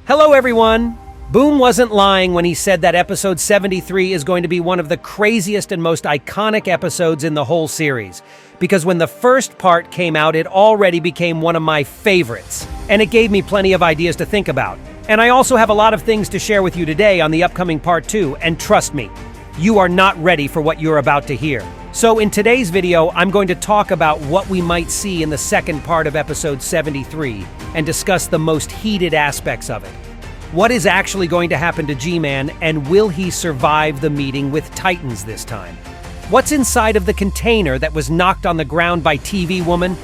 Hello, everyone! Boom wasn't lying when he said that episode 73 is going to be one of the craziest and most iconic episodes in the whole series. Because when the first part came out, it already became one of my favorites. And it gave me plenty of ideas to think about. And I also have a lot of things to share with you today on the upcoming part 2, and trust me, you are not ready for what you're about to hear. So in today's video, I'm going to talk about what we might see in the second part of episode 73 and discuss the most heated aspects of it. What is actually going to happen to G-Man, and will he survive the meeting with Titans this time? What's inside of the container that was knocked on the ground by TV Woman?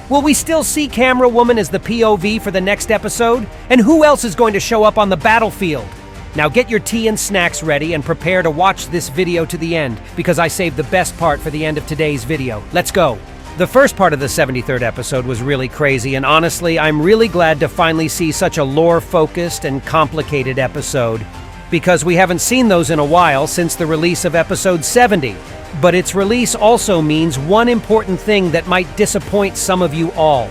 Will we still see Camera Woman as the POV for the next episode? And who else is going to show up on the battlefield? Now get your tea and snacks ready and prepare to watch this video to the end, because I saved the best part for the end of today's video. Let's go! The first part of the 73rd episode was really crazy, and honestly, I'm really glad to finally see such a lore-focused and complicated episode, because we haven't seen those in a while since the release of episode 70. But its release also means one important thing that might disappoint some of you all.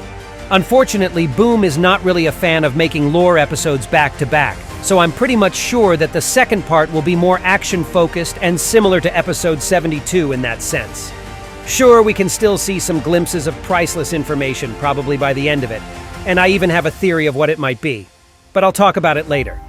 Unfortunately, Boom is not really a fan of making lore episodes back-to-back, so I'm pretty much sure that the second part will be more action-focused and similar to episode 72 in that sense. Sure, we can still see some glimpses of priceless information probably by the end of it, and I even have a theory of what it might be. But I'll talk about it later.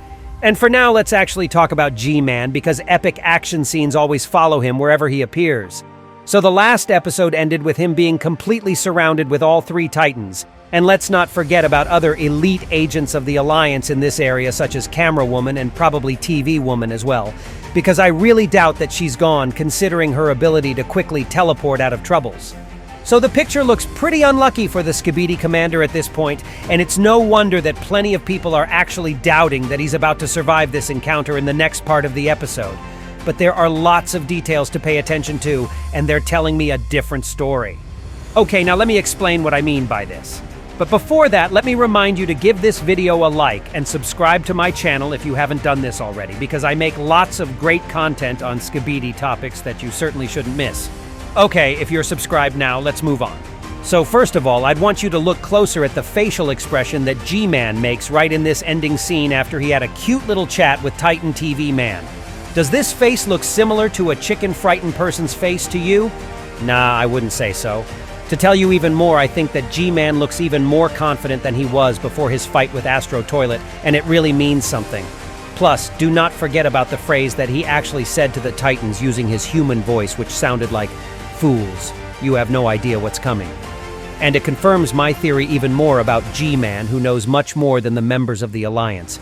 And for now, let's actually talk about G-Man, because epic action scenes always follow him wherever he appears. So the last episode ended with him being completely surrounded with all three Titans. And let's not forget about other elite agents of the Alliance in this area, such as Camera Woman and probably TV Woman as well, because I really doubt that she's gone, considering her ability to quickly teleport out of troubles. So the picture looks pretty unlucky for the Skibidi commander at this point, and it's no wonder that plenty of people are actually doubting that he's about to survive this encounter in the next part of the episode. But there are lots of details to pay attention to, and they're telling me a different story. Okay, now let me explain what I mean by this. But before that, let me remind you to give this video a like and subscribe to my channel if you haven't done this already, because I make lots of great content on Skibidi topics that you certainly shouldn't miss. Okay, if you're subscribed now, let's move on. So first of all, I'd want you to look closer at the facial expression that G-Man makes right in this ending scene after he had a cute little chat with Titan TV Man. Does this face look similar to a chicken-frightened person's face to you? Nah, I wouldn't say so. To tell you even more, I think that G-Man looks even more confident than he was before his fight with Astro-Toilet, and it really means something. Plus, do not forget about the phrase that he actually said to the Titans using his human voice, which sounded like, "Fools, you have no idea what's coming." And it confirms my theory even more about G-Man, who knows much more than the members of the Alliance.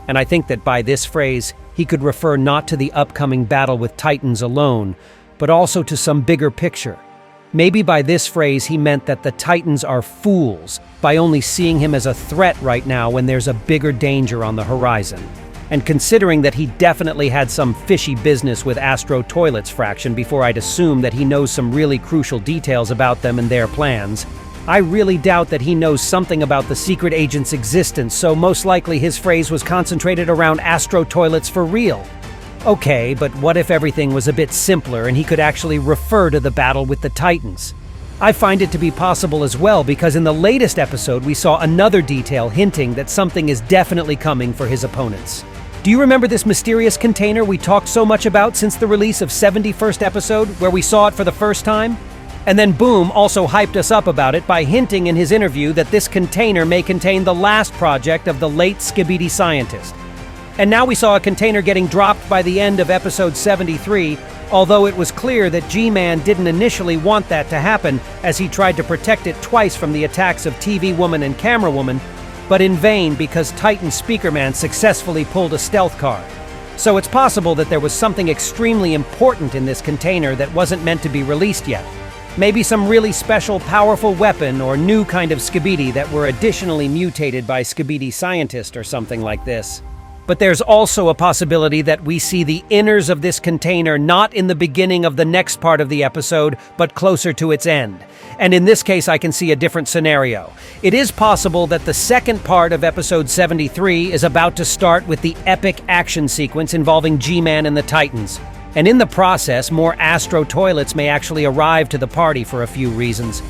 And I think that by this phrase, he could refer not to the upcoming battle with Titans alone, but also to some bigger picture. Maybe by this phrase he meant that the Titans are fools by only seeing him as a threat right now when there's a bigger danger on the horizon. And considering that he definitely had some fishy business with Astro-Toilet's fraction before I'd assume that he knows some really crucial details about them and their plans, I really doubt that he knows something about the secret agent's existence, so most likely his phrase was concentrated around Astro-Toilets for real. Okay, but what if everything was a bit simpler and he could actually refer to the battle with the Titans? I find it to be possible as well, because in the latest episode we saw another detail hinting that something is definitely coming for his opponents. Do you remember this mysterious container we talked so much about since the release of 71st episode, where we saw it for the first time? And then Boom also hyped us up about it by hinting in his interview that this container may contain the last project of the late Skibidi scientist. And now we saw a container getting dropped by the end of episode 73, although it was clear that G-Man didn't initially want that to happen, as he tried to protect it twice from the attacks of TV Woman and Camera Woman, but in vain because Titan Speakerman successfully pulled a stealth card. So it's possible that there was something extremely important in this container that wasn't meant to be released yet. Maybe some really special, powerful weapon or new kind of Skibidi that were additionally mutated by Skibidi scientist or something like this. But there's also a possibility that we see the inners of this container not in the beginning of the next part of the episode, but closer to its end. And in this case, I can see a different scenario. It is possible that the second part of episode 73 is about to start with the epic action sequence involving G-Man and the Titans. And in the process, more Astro-Toilets may actually arrive to the party for a few reasons.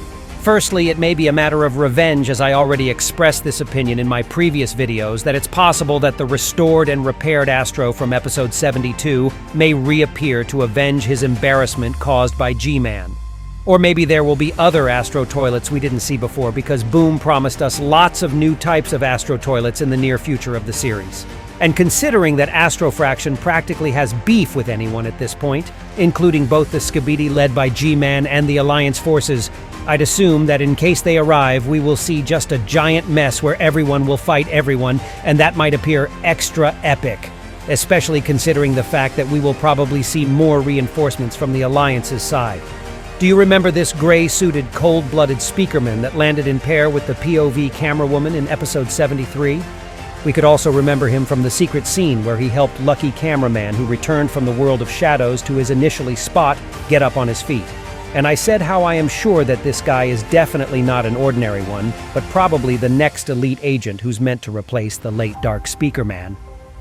Firstly, it may be a matter of revenge, as I already expressed this opinion in my previous videos, that it's possible that the restored and repaired Astro from episode 72 may reappear to avenge his embarrassment caused by G-Man. Or maybe there will be other Astro toilets we didn't see before, because Boom promised us lots of new types of Astro toilets in the near future of the series. And considering that Astro Fraction practically has beef with anyone at this point, including both the Skibidi led by G-Man and the Alliance forces, I'd assume that in case they arrive, we will see just a giant mess where everyone will fight everyone, and that might appear extra epic, especially considering the fact that we will probably see more reinforcements from the Alliance's side. Do you remember this gray-suited, cold-blooded speakerman that landed in pair with the POV camerawoman in episode 73? We could also remember him from the secret scene where he helped Lucky Cameraman, who returned from the world of shadows to his initially spot, get up on his feet. And I said how I am sure that this guy is definitely not an ordinary one, but probably the next elite agent who's meant to replace the late Dark Speakerman.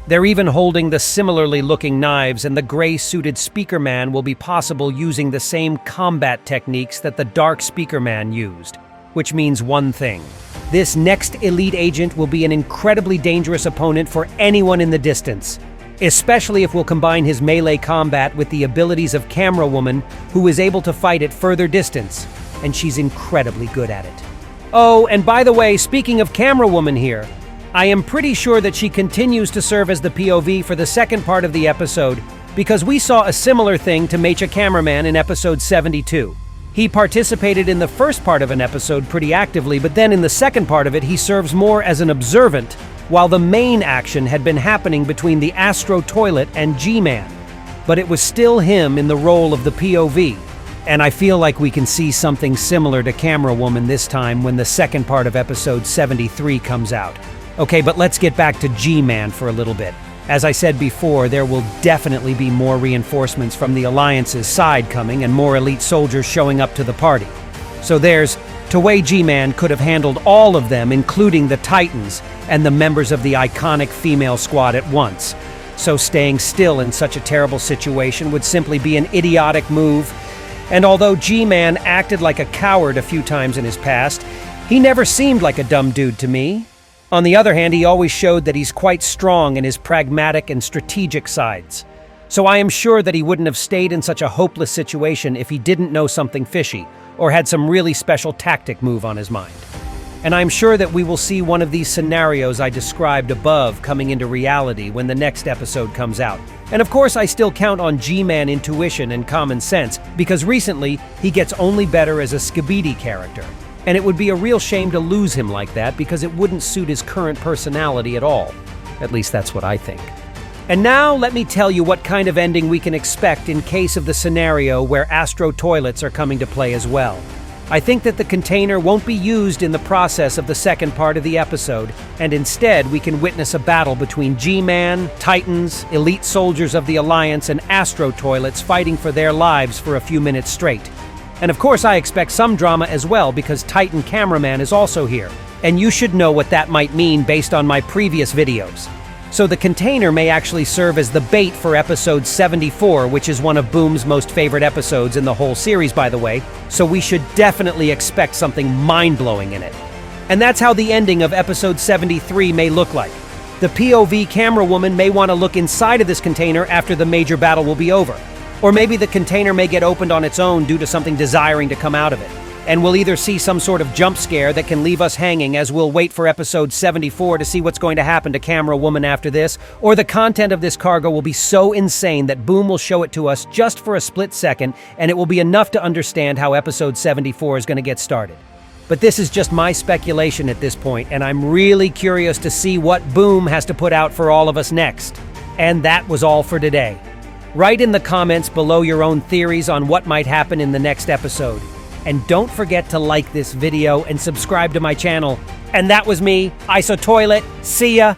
They're even holding the similarly looking knives, and the gray-suited Speakerman will be possible using the same combat techniques that the Dark Speakerman used. Which means one thing. This next elite agent will be an incredibly dangerous opponent for anyone in the distance, especially if we'll combine his melee combat with the abilities of Camera Woman, who is able to fight at further distance, and she's incredibly good at it. Oh, and by the way, speaking of Camera Woman here, I am pretty sure that she continues to serve as the POV for the second part of the episode, because we saw a similar thing to Mecha Cameraman in episode 72. He participated in the first part of an episode pretty actively, but then in the second part of it he serves more as an observant, while the main action had been happening between the Astro Toilet and G-Man. But it was still him in the role of the POV, and I feel like we can see something similar to Camera Woman this time when the second part of episode 73 comes out. Okay, but let's get back to G-Man for a little bit. As I said before, there will definitely be more reinforcements from the Alliance's side coming and more elite soldiers showing up to the party. So there's to way G-Man could have handled all of them, including the Titans and the members of the iconic female squad at once. So staying still in such a terrible situation would simply be an idiotic move. And although G-Man acted like a coward a few times in his past, he never seemed like a dumb dude to me. On the other hand, he always showed that he's quite strong in his pragmatic and strategic sides. So I am sure that he wouldn't have stayed in such a hopeless situation if he didn't know something fishy, or had some really special tactic move on his mind. And I'm sure that we will see one of these scenarios I described above coming into reality when the next episode comes out. And of course, I still count on G-Man intuition and common sense, because recently, he gets only better as a Skibidi character. And it would be a real shame to lose him like that, because it wouldn't suit his current personality at all. At least that's what I think. And now let me tell you what kind of ending we can expect in case of the scenario where Astro Toilets are coming to play as well. I think that the container won't be used in the process of the second part of the episode, and instead we can witness a battle between G-Man, Titans, elite soldiers of the Alliance, and Astro Toilets fighting for their lives for a few minutes straight. And of course I expect some drama as well, because Titan Cameraman is also here, and you should know what that might mean based on my previous videos. So the container may actually serve as the bait for episode 74, which is one of Boom's most favorite episodes in the whole series, by the way, so we should definitely expect something mind-blowing in it. And that's how the ending of episode 73 may look like. The POV camera woman may want to look inside of this container after the major battle will be over. Or maybe the container may get opened on its own due to something desiring to come out of it. And we'll either see some sort of jump scare that can leave us hanging as we'll wait for episode 74 to see what's going to happen to Camera Woman after this, or the content of this cargo will be so insane that Boom will show it to us just for a split second, and it will be enough to understand how episode 74 is going to get started. But this is just my speculation at this point, and I'm really curious to see what Boom has to put out for all of us next. And that was all for today. Write in the comments below your own theories on what might happen in the next episode. And don't forget to like this video and subscribe to my channel. And that was me, ISOTOILET. See ya!